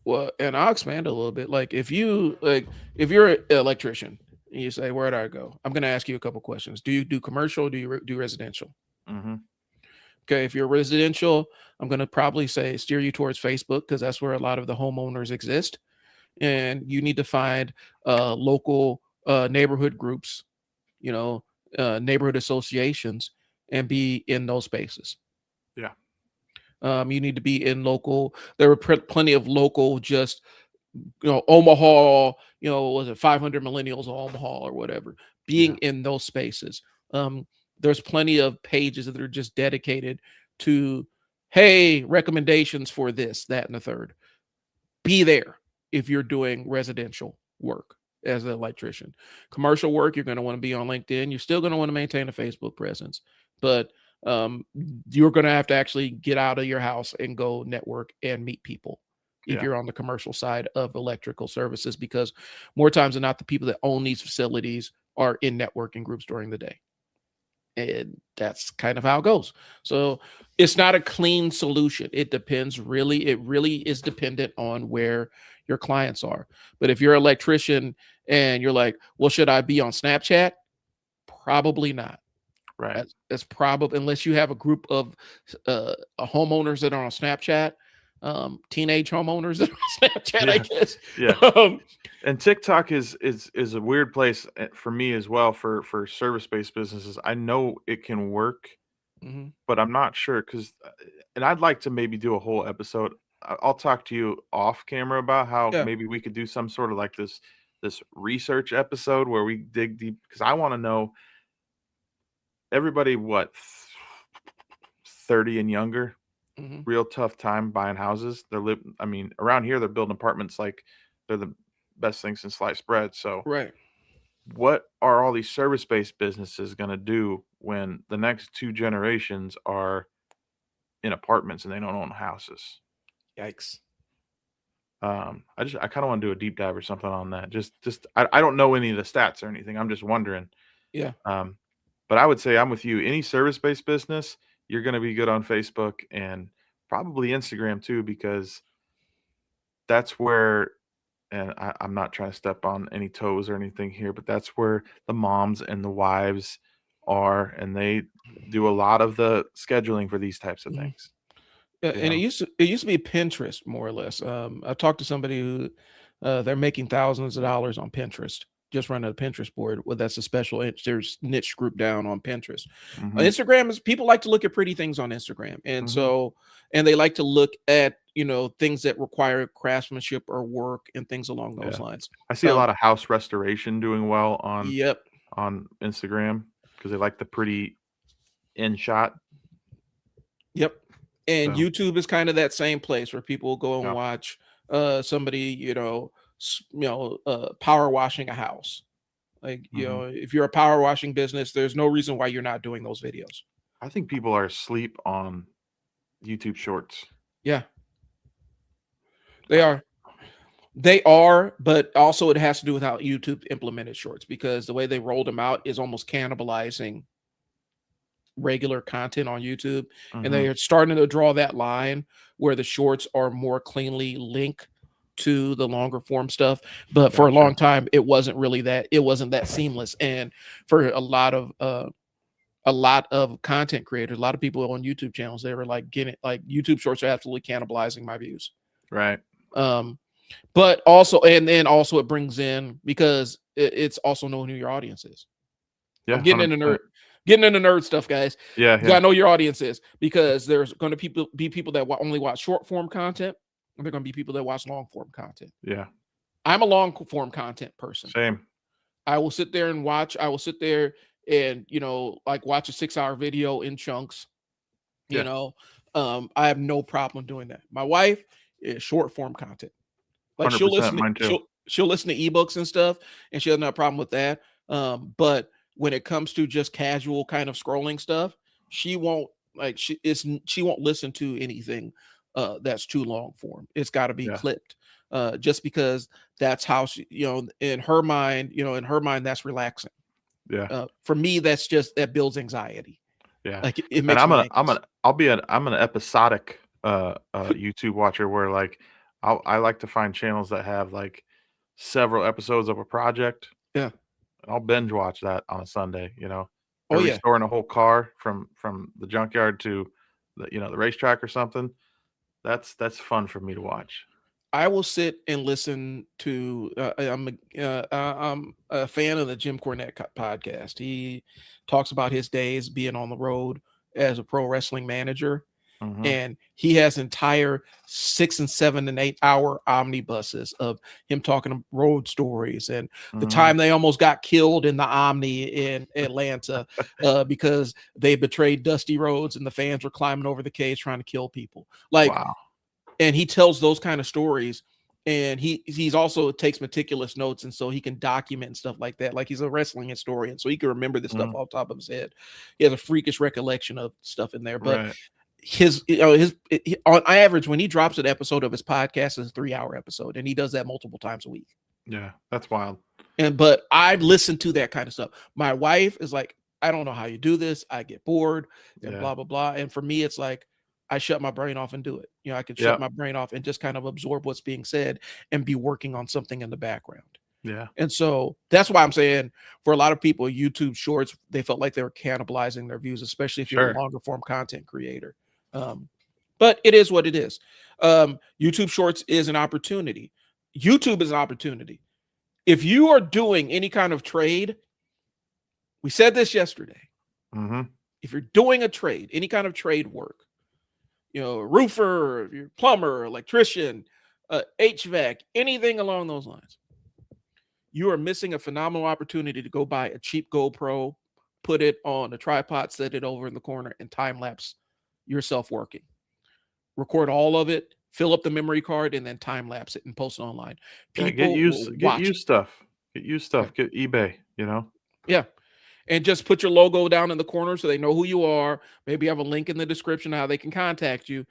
Well, and I'll expand a little bit. Like if you're an electrician and you say, where do I go? I'm going to ask you a couple questions. Do you do commercial? Do you do residential? Mm-hmm. Okay. If you're residential, I'm going to probably say steer you towards Facebook because that's where a lot of the homeowners exist. And you need to find local neighborhood groups, neighborhood associations, and be in those spaces. Yeah. You need to be in local. There were plenty of local, just Omaha. Was it 500 millennials of Omaha or whatever? Being in those spaces. There's plenty of pages that are just dedicated to, hey, recommendations for this, that, and the third. Be there if you're doing residential work as an electrician. Commercial work, you're going to want to be on LinkedIn. You're still going to want to maintain a Facebook presence, but you're going to have to actually get out of your house and go network and meet people if you're on the commercial side of electrical services, because more times than not, the people that own these facilities are in networking groups during the day. And that's kind of how it goes. So it's not a clean solution. It really is dependent on where your clients are. But if you're an electrician and you're like, well, should I be on Snapchat? Probably not. Right. That's probably, unless you have a group of homeowners that are on Snapchat, teenage homeowners that are on Snapchat, I guess. Yeah. And TikTok is a weird place for me as well for service-based businesses. I know it can work, but I'm not sure and I'd like to maybe do a whole episode. I'll talk to you off camera about how maybe we could do some sort of like this research episode where we dig deep, because I want to know everybody 30 and younger, real tough time buying houses. Around here they're building apartments like they're the best thing since sliced bread. So what are all these service-based businesses going to do when the next 2 generations are in apartments and they don't own houses? Yikes. I kind of want to do a deep dive or something on that. I don't know any of the stats or anything. I'm just wondering. Yeah. But I would say I'm with you. Any service-based business, you're going to be good on Facebook and probably Instagram too, because that's where, and I'm not trying to step on any toes or anything here, but that's where the moms and the wives are, and they do a lot of the scheduling for these types of things. And it used to be Pinterest, more or less. I talked to somebody who they're making thousands of dollars on Pinterest, just running a Pinterest board. Well, that's a special there's niche group down on Pinterest. Instagram is, people like to look at pretty things on Instagram, and so they like to look at things that require craftsmanship or work and things along those Yeah. lines. I see a lot of house restoration doing well Yep. on Instagram because they like the pretty in shot. Yep. And So YouTube is kind of that same place where people will go and yeah. watch somebody, power washing a house. Like, Hmm. if you're a power washing business, there's no reason why you're not doing those videos. I think people are asleep on YouTube Shorts. Yeah, they Uh, are. They are, but also it has to do with how YouTube implemented shorts, because the way they rolled them out is almost cannibalizing regular content on YouTube. And they mhm. are starting to draw that line where the shorts are more cleanly linked to the longer form stuff. But for a Gotcha. long time, it wasn't that seamless. And for a lot of content creators, a lot of people on YouTube channels, they were like getting like YouTube shorts are absolutely cannibalizing my views. Right. But also, and then also it brings in, because it's also knowing who your audience is. Yeah. I'm getting into nerd stuff, guys. Yeah. You Yeah. gotta know your audience is, because there's going to be people that only watch short form content, and they're going to be people that watch long form content. Yeah. I'm a long form content person. Same. I will sit there and watch. I will sit there and like watch a 6-hour video in chunks. Yeah. I have no problem doing that. My wife is short form content. Like 100%. Mine too. she'll listen to ebooks and stuff, and she doesn't have a problem with that. But when it comes to just casual kind of scrolling stuff, she won't she won't listen to anything that's too long form. It's got to be Yeah. clipped. Just because that's how she, in her mind, that's relaxing. Yeah. For me, that builds anxiety. Yeah. Like it And makes me anxious. I'm an episodic YouTube watcher where like I like to find channels that have like several episodes of a project. Yeah. I'll binge watch that on a Sunday, Oh They're yeah. restoring a whole car from the junkyard to the racetrack or something. That's fun for me to watch. I will sit and listen to. I'm a fan of the Jim Cornette podcast. He talks about his days being on the road as a pro wrestling manager, Mhm. and he has entire 6 and 7 and 8 hour omnibuses of him talking road stories, and the Mhm. time they almost got killed in the Omni in Atlanta because they betrayed Dusty Rhodes and the fans were climbing over the cage trying to kill people. Like, Wow. and he tells those kind of stories, and he's also takes meticulous notes, and so he can document and stuff like that. Like, he's a wrestling historian, so he can remember this stuff Mhm. off the top of his head. He has a freakish recollection of stuff in there. But Right. on average, when he drops an episode of his podcast, is a 3-hour episode, and he does that multiple times a week. Yeah, that's wild. But I listen to that kind of stuff. My wife is like, I don't know how you do this. I get bored and Yeah. blah blah blah. And for me, it's like I shut my brain off and do it. I could shut Yep. my brain off and just kind of absorb what's being said and be working on something in the background. Yeah. And so that's why I'm saying, for a lot of people, YouTube Shorts, they felt like they were cannibalizing their views, especially if you're a Sure. longer form content creator. But it is what it is. YouTube Shorts is an opportunity. YouTube is an opportunity. If you are doing any kind of trade, we said this yesterday. Mhm. If you're doing a trade, any kind of trade work, a roofer, if you're a plumber, electrician, HVAC, anything along those lines, you are missing a phenomenal opportunity to go buy a cheap GoPro, put it on a tripod, set it over in the corner, and time lapse yourself working. Record all of it, fill up the memory card, and then time lapse it and post it online. Yeah, People will get watch used it. stuff. Get used Yeah. stuff. Get eBay. Yeah. And just put your logo down in the corner so they know who you are. Maybe have a link in the description how they can contact you.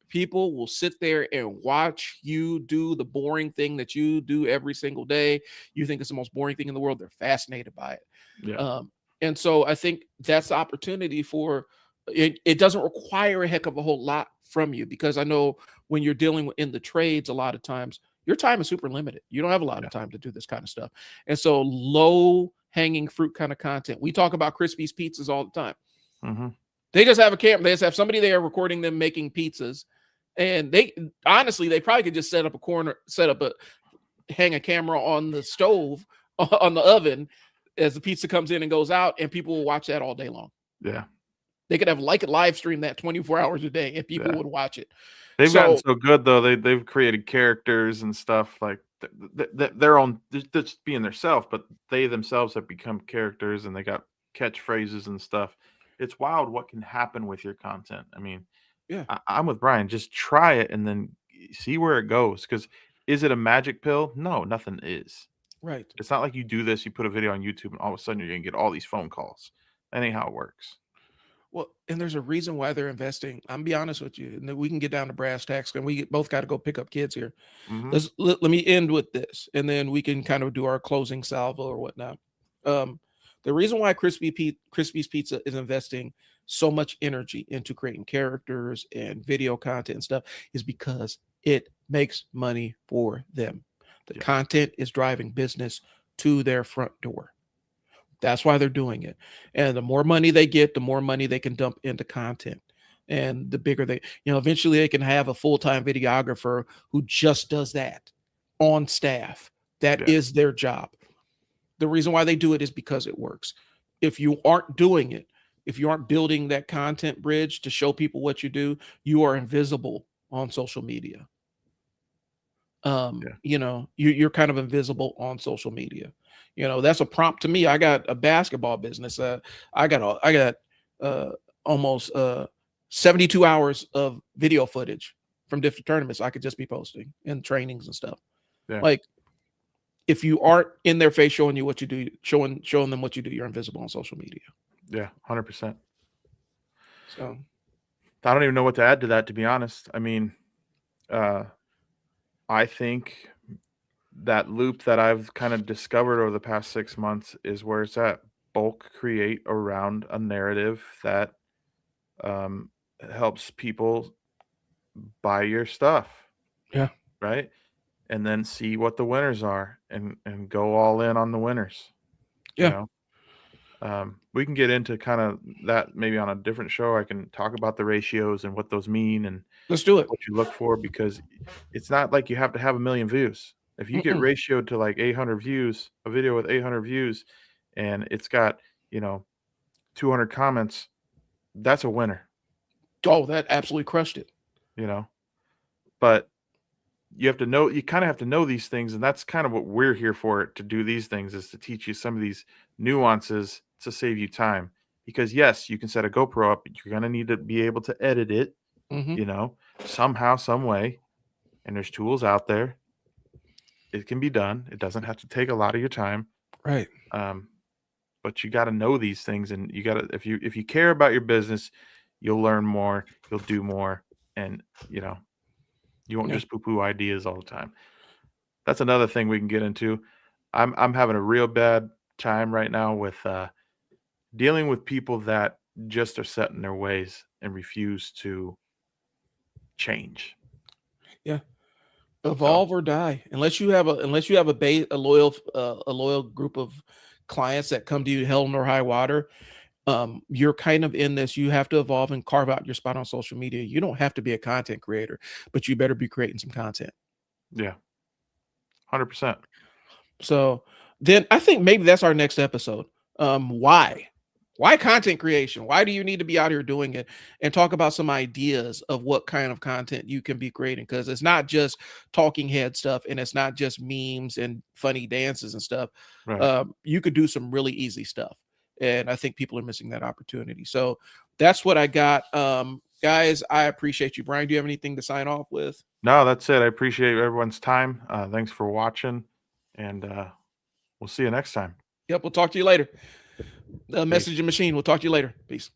People will sit there and watch you do the boring thing that you do every single day. You think it's the most boring thing in the world. They're fascinated by it. Yeah. And so I think that's the opportunity for it. It doesn't require a heck of a whole lot from you, because I know when you're dealing in the trades, a lot of times your time is super limited. You don't have a lot of time to do this kind of stuff. And so low hanging fruit kind of content. We talk about Crispy's pizzas all the time. Mhm. They just have a camera. They just have somebody there recording them making pizzas. And they probably could just hang a camera on the stove, on the oven, as the pizza comes in and goes out, and people will watch that all day long. Yeah. They could have like live stream that 24 hours a day and people Yeah. would watch it. They've gotten So so good though. They've created characters and stuff like their own, just being themselves, but they themselves have become characters and they got catchphrases and stuff. It's wild what can happen with your content. I mean, yeah, I'm with Brian. Just try it and then see where it goes. Because is it a magic pill? No, nothing is. right. It's not like you do this, you put a video on YouTube, and all of a sudden you're gonna get all these phone calls. That ain't how it works. Well, and there's a reason why they're investing. I'm be honest with you, and then we can get down to brass tacks, and both got to go pick up kids here. Hmm. Let me end with this, and then we can kind of do our closing salvo or whatnot. Um, the reason why Crispy's Pizza is investing so much energy into creating characters and video content and stuff is because it makes money for them. The Yeah, content is driving business to their front door. That's why they're doing it. And the more money they get, the more money they can dump into content. And the bigger they, eventually they can have a full-time videographer who just does that on staff. That yeah, is their job. The reason why they do it is because it works. If you aren't doing it, if you aren't building that content bridge to show people what you do, you are invisible on social media. yeah, You're kind of invisible on social media. That's a prompt to me. I got a basketball business. I got almost 72 hours of video footage from different tournaments I could just be posting and trainings and stuff. yeah, Like, if you aren't in their face showing you what you do, showing them what you do, you're invisible on social media. yeah, 100%. So I don't even know what to add to that, to be honest. I mean, uh, I think that loop that I've kind of discovered over the past 6 months is where it's at. Bulk create around a narrative that um, helps people buy your stuff, yeah, right? And then see what the winners are and go all in on the winners. You yeah, know, we can get into kind of that maybe on a different show. I can talk about the ratios and what those mean and let's do it. what you look for, because it's not like you have to have a million views. If you get Mm-mm. ratioed to like 800 views, a video with 800 views, and it's got, you know, 200 comments, that's a winner, Oh, that absolutely crushed it. you know. But you have to know, you kind of have to know these things, and that's kind of what we're here for, to do these things, is to teach you some of these nuances to save you time. Because yes, you can set a GoPro up, but you're going to need to be able to edit it, Hmm. you know, somehow, some way. And there's tools out there. It can be done. It doesn't have to take a lot of your time. Right. Um, but you got to know these things, and you got to, if you care about your business, you'll learn more, you'll do more, and you know, you won't Yeah. just poo-poo ideas all the time. That's another thing we can get into. I'm having a real bad time right now with dealing with people that just are set in their ways and refuse to change. Yeah. So Evolve or die. Unless you have a loyal group of clients that come to you hell nor high water, you're kind of in this. You have to evolve and carve out your spot on social media. You don't have to be a content creator, but you better be creating some content. yeah, 100%. So then I think maybe that's our next episode. Why? Why content creation? Why do you need to be out here doing it? And talk about some ideas of what kind of content you can be creating. Because it's not just talking head stuff, and it's not just memes and funny dances and stuff. Right. You could do some really easy stuff. And I think people are missing that opportunity. So that's what I got. Guys, I appreciate you. Brian, do you have anything to sign off with? No, that's it. I appreciate everyone's time. Thanks for watching, and we'll see you next time. Yep, we'll talk to you later. Peace. Messaging machine. We'll talk to you later. Peace.